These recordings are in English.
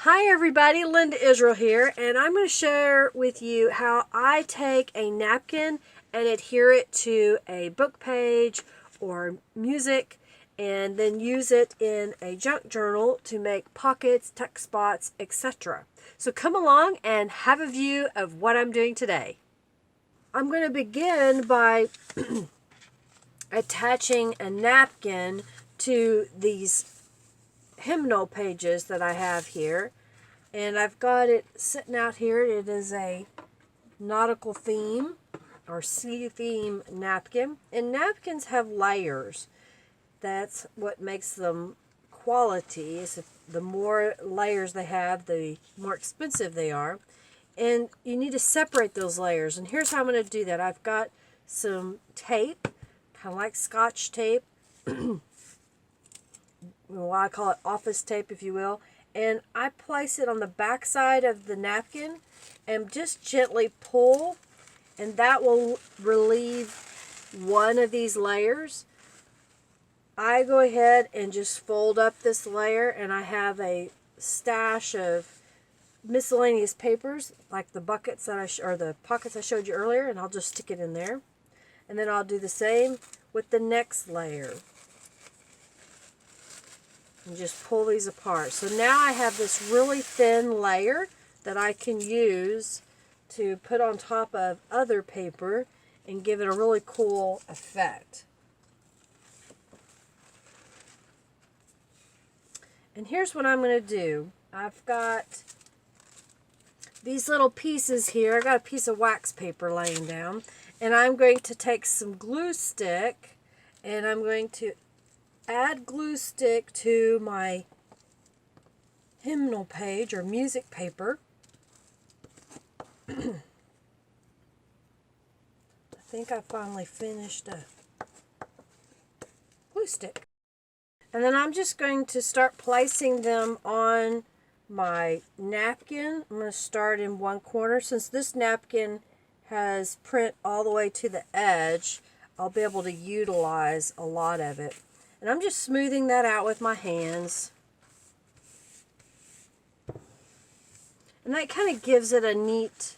Hi everybody, Linda Israel here, and I'm going to share with you how I take a napkin and adhere it to a book page or music and then use it in a junk journal to make pockets, tuck spots, etc. So come along and have a view of what I'm doing today. I'm going to begin by attaching a napkin to these hymnal pages that I have here, and I've got it sitting out here. It is a nautical theme or sea theme napkin, and napkins have layers. That's what makes them quality. Is the more layers they have, the more expensive they are, and you need to separate those layers. And here's how I'm going to do that. I've got some tape, kind of like Scotch tape. Well, I call it office tape, if you will, and I place it on the back side of the napkin and just gently pull, and that will relieve one of these layers. I go ahead and just fold up this layer, and I have a stash of miscellaneous papers like the buckets that or the pockets I showed you earlier, and I'll just stick it in there, and then I'll do the same with the next layer. And just pull these apart. So now I have this really thin layer that I can use to put on top of other paper and give it a really cool effect. And here's what I'm going to do. I've got these little pieces here. I've got a piece of wax paper laying down, and I'm going to take some glue stick, and I'm going to add glue stick to my hymnal page or music paper. I think I finally finished a glue stick. And then I'm just going to start placing them on my napkin. I'm going to start in one corner. Since this napkin has print all the way to the edge, I'll be able to utilize a lot of it. And I'm just smoothing that out with my hands. And that kind of gives it a neat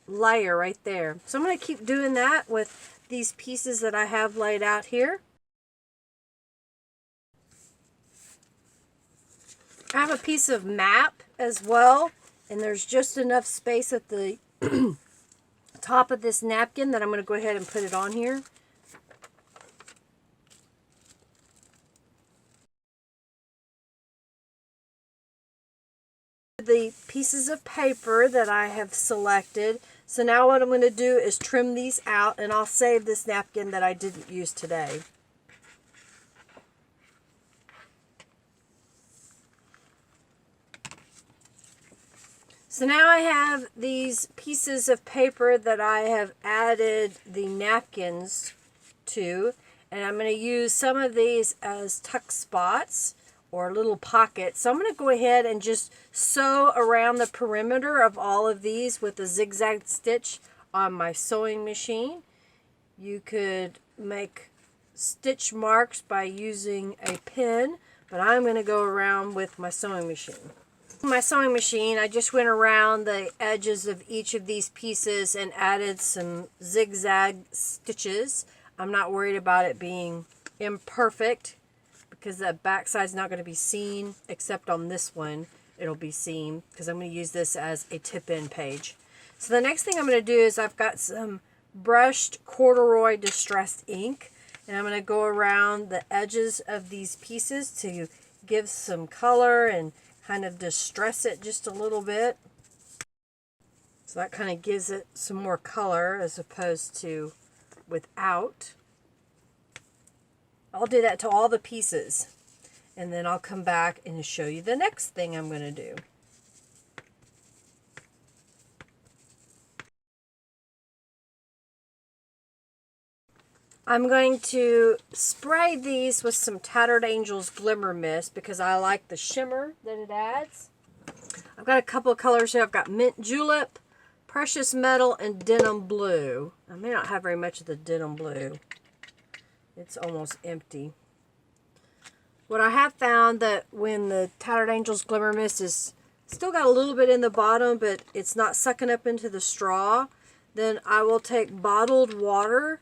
layer right there. So I'm going to keep doing that with these pieces that I have laid out here. I have a piece of map as well, and there's just enough space at the top of this napkin that I'm going to go ahead and put it on here. The pieces of paper that I have selected. So now what I'm going to do is trim these out, and I'll save this napkin that I didn't use today. So now I have these pieces of paper that I have added the napkins to, and I'm going to use some of these as tuck spots or little pockets. So I'm going to go ahead and just sew around the perimeter of all of these with a zigzag stitch on my sewing machine. You could make stitch marks by using a pin, but I'm going to go around with my sewing machine. My sewing machine, I just went around the edges of each of these pieces and added some zigzag stitches. I'm not worried about it being imperfect, because the back side's not going to be seen, except on this one it'll be seen, because I'm going to use this as a tip-in page. So the next thing I'm going to do is I've got some brushed corduroy distressed ink, and I'm going to go around the edges of these pieces to give some color and kind of distress it just a little bit. So that kind of gives it some more color as opposed to without. I'll do that to all the pieces, and then I'll come back and show you the next thing I'm going to do. I'm going to spray these with some Tattered Angel's Glimmer Mist because I like the shimmer that it adds. I've got a couple of colors here. I've got Mint Julip, Precious Metal, and Denim Blue. I may not have very much of the Denim Blue. It's almost empty. What I have found that when the Tattered Angel's Glimmer Mist is still got a little bit in the bottom, but it's not sucking up into the straw, then I will take bottled water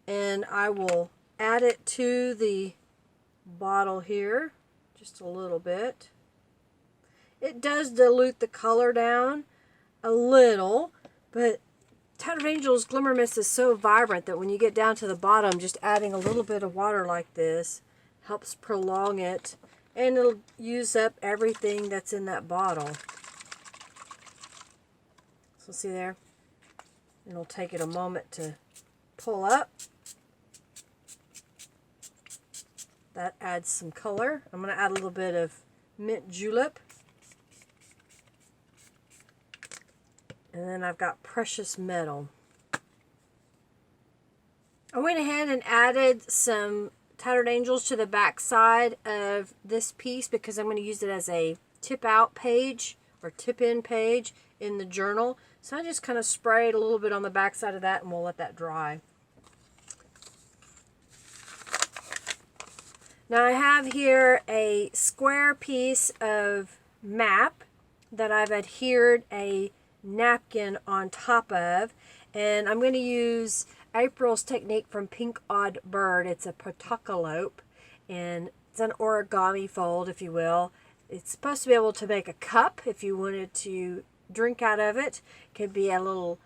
and I will add it to the bottle here, just a little bit. It does dilute the color down a little, but Tattered Angel's Glimmer Mist is so vibrant that when you get down to the bottom, just adding a little bit of water like this helps prolong it, and it'll use up everything that's in that bottle. So see there? It'll take it a moment to pull up. That adds some color. I'm going to add a little bit of mint julep. And then I've got precious metal. I went ahead and added some Tattered Angels to the back side of this piece because I'm going to use it as a tip out page or tip in page in the journal. So I just kind of sprayed a little bit on the back side of that and we'll let that dry. Now I have here a square piece of map that I've adhered a napkin on top of, and I'm going to use April's technique from Pink Odd Bird. It's a potocolope, and it's an origami fold, if you will. It's supposed to be able to make a cup if you wanted to drink out of it. It could be a little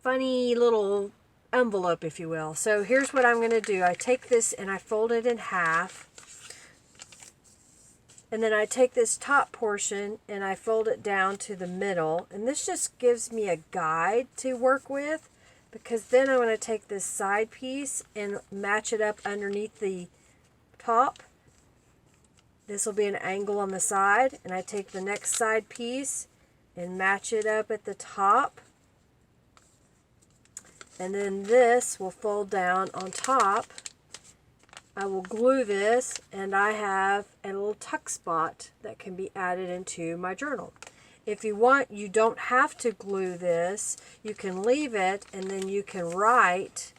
funny little envelope, if you will. So here's what I'm going to do. I take this and I fold it in half. And then I take this top portion and I fold it down to the middle. And this just gives me a guide to work with, because then I'm going to take this side piece and match it up underneath the top. This will be an angle on the side. And I take the next side piece and match it up at the top. And then this will fold down on top. I will glue this, and I have a little tuck spot that can be added into my journal. If you want, you don't have to glue this. You can leave it, and then you can write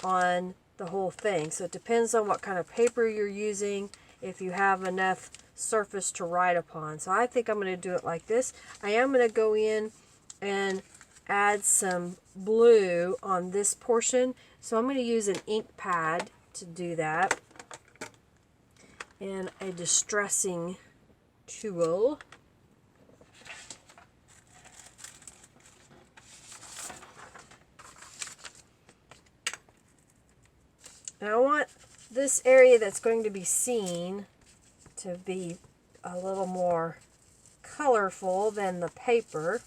on the whole thing. So it depends on what kind of paper you're using, if you have enough surface to write upon. So I think I'm going to do it like this. I am going to go in and add some blue on this portion. So I'm going to use an ink pad to do that, and a distressing tool. And I want this area that's going to be seen to be a little more colorful than the paper.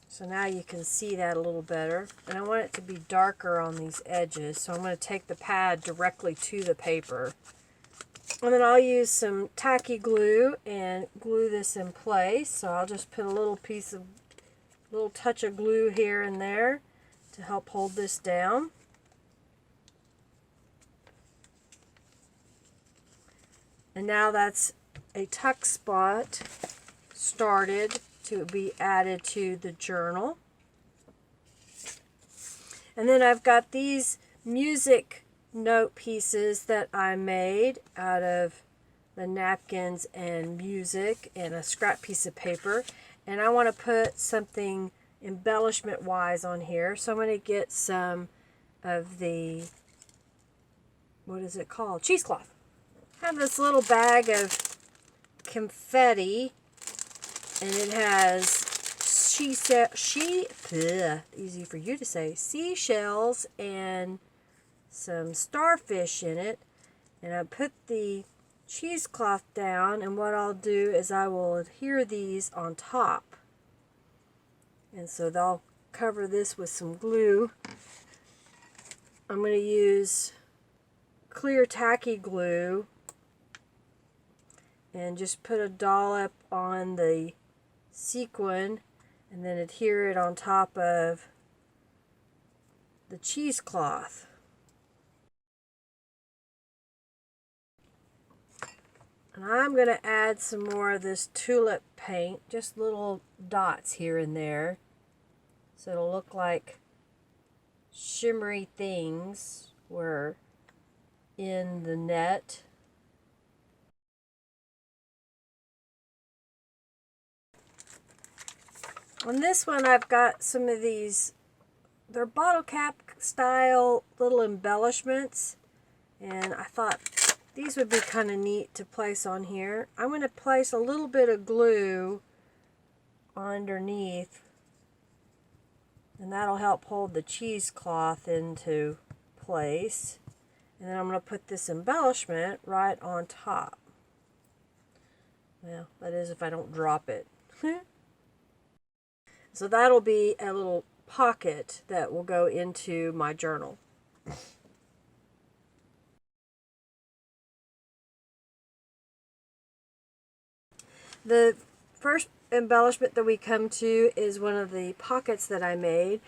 So now you can see that a little better. And I want it to be darker on these edges. So I'm going to take the pad directly to the paper. And then I'll use some tacky glue and glue this in place. So I'll just put a little touch of glue here and there to help hold this down. And now that's a tuck spot started to be added to the journal. And then I've got these music note pieces that I made out of the napkins and music and a scrap piece of paper. And I want to put something embellishment wise on here. So I'm going to get some of the, what is it called? Cheesecloth. I have this little bag of confetti, and it has easy for you to say, seashells and some starfish in it. And I put the cheesecloth down, and what I'll do is I will adhere these on top. And so they'll cover this with some glue. I'm going to use clear tacky glue and just put a dollop on the sequin and then adhere it on top of the cheesecloth. And I'm going to add some more of this tulip paint, just little dots here and there, so it'll look like shimmery things where in the net. On this one, I've got some of these, they're bottle cap style little embellishments, and I thought these would be kind of neat to place on here. I'm going to place a little bit of glue underneath, and that'll help hold the cheesecloth into place. And then I'm going to put this embellishment right on top. Well, that is if I don't drop it. So that'll be a little pocket that will go into my journal. The first embellishment that we come to is one of the pockets that I made.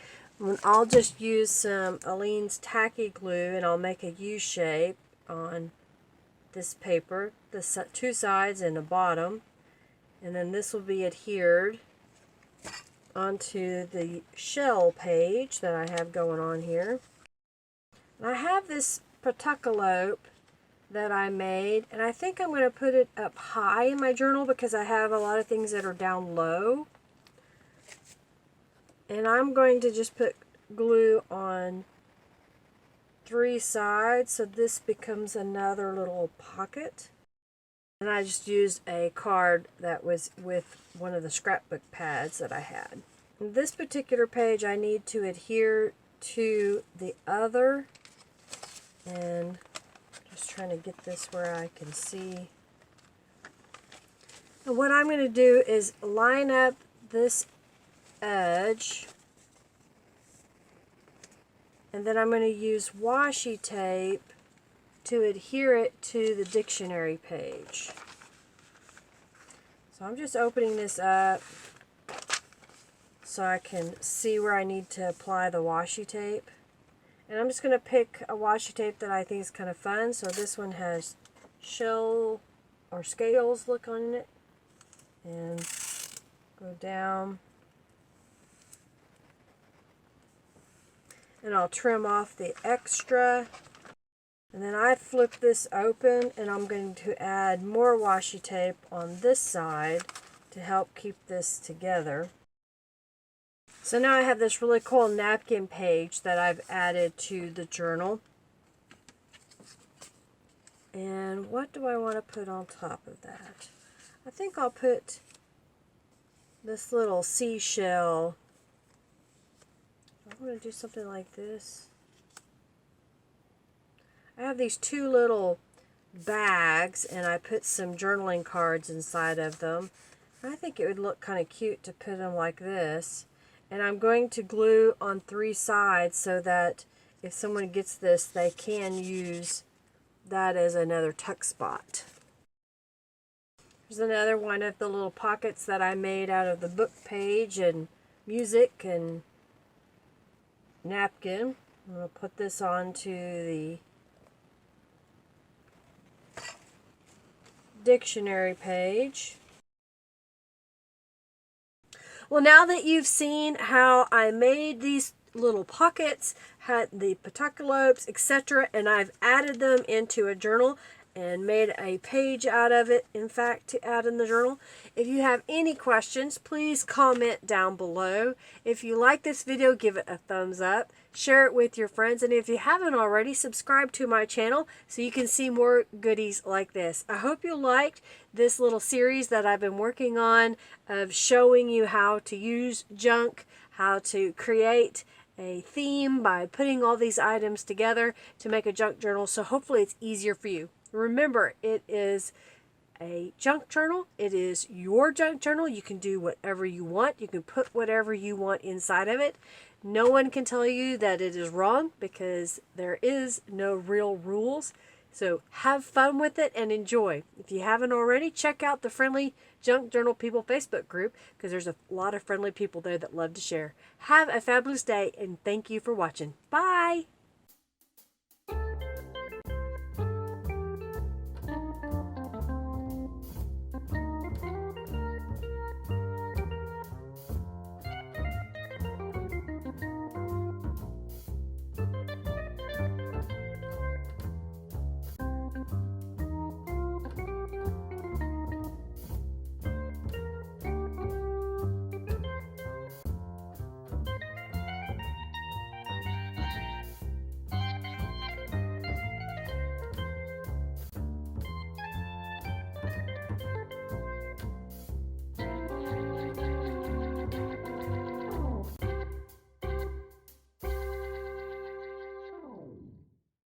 I'll just use some Aleene's tacky glue, and I'll make a U shape on this paper, the two sides and the bottom, and then this will be adhered onto the shell page that I have going on here. And I have this petalope that I made, and I think I'm going to put it up high in my journal because I have a lot of things that are down low. And I'm going to just put glue on 3 sides so this becomes another little pocket. And I just used a card that was with one of the scrapbook pads that I had. In this particular page, I need to adhere to the other, and just trying to get this where I can see. And what I'm going to do is line up this edge, and then I'm going to use washi tape to adhere it to the dictionary page. So I'm just opening this up so I can see where I need to apply the washi tape. And I'm just going to pick a washi tape that I think is kind of fun. So this one has shell or scales look on it. And go down. And I'll trim off the extra. And then I flip this open, and I'm going to add more washi tape on this side to help keep this together. So now I have this really cool napkin page that I've added to the journal. And what do I want to put on top of that? I think I'll put this little seashell. I want to do something like this. I have these 2 little bags, and I put some journaling cards inside of them. I think it would look kind of cute to put them like this. And I'm going to glue on 3 sides so that if someone gets this, they can use that as another tuck spot. Here's another one of the little pockets that I made out of the book page and music and napkin. I'm going to put this onto the dictionary page. Well, now that you've seen how I made these little pockets, had the petalops, etc., and I've added them into a journal and made a page out of it, in fact, to add in the journal. If you have any questions, please comment down below. If you like this video, give it a thumbs up. Share it with your friends. And if you haven't already, subscribe to my channel so you can see more goodies like this. I hope you liked this little series that I've been working on of showing you how to use junk, how to create a theme by putting all these items together to make a junk journal. So hopefully it's easier for you. Remember, it is a junk journal. It is your junk journal. You can do whatever you want. You can put whatever you want inside of it. No one can tell you that it is wrong because there is no real rules. So have fun with it and enjoy. If you haven't already, check out the Friendly Junk Journal People Facebook group because there's a lot of friendly people there that love to share. Have a fabulous day and thank you for watching. Bye!